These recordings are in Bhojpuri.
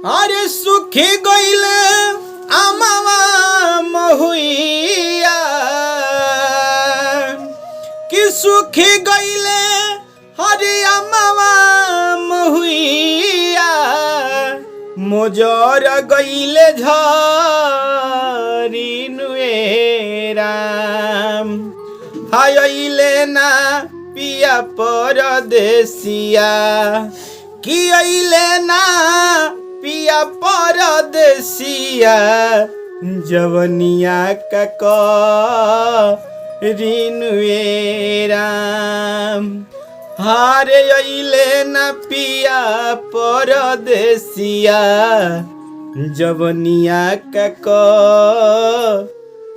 अरे सुखी गईले अमावा महुइया कि सुखी गईले हरि अमावा महुइया मोजर गईले झरी नुएरा हायले ना पिया परदेसिया कि अइले ना पिया परदेसिया जवनिया का रिनुएरा हारे अइले ना पिया परदेसिया जवनिया का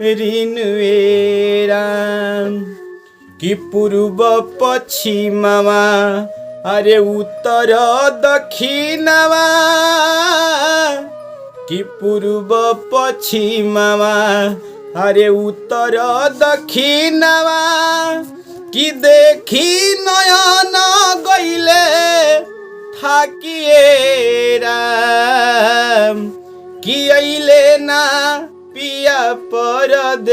रिनुएरा कि पूर्व पश्चिमवा अरे उत्तर दक्षिणवा कि पूर्व पश्चिमवा अरे उत्तर दक्षिणवा कि देखी नयन गईले थाकिएरा कि अइले ना पिया परदेसिया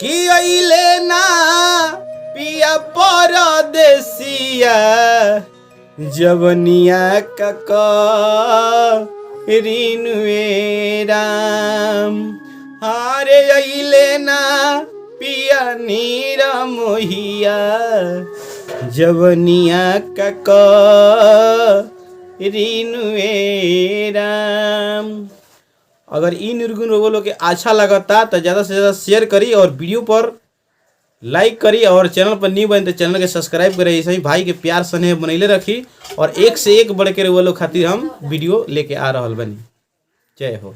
कि अइले ना पिया परदेसिया जवनिया का रिनुएरा हारे अइले ना पिया नीरा मोहिया जवनिया का रिनुएरा। अगर इन निर्गुण रोगों के अच्छा लगता तो ज़्यादा से ज़्यादा शेयर करी और वीडियो पर लाइक करी और चैनल पर न्यू बने तो चैनल के सब्सक्राइब करें। ऐसे ही भाई के प्यार स्नेह बनैले रखी और एक से एक बढ़ के वो लोग खातिर हम वीडियो लेके आ रहा बनी। जय हो।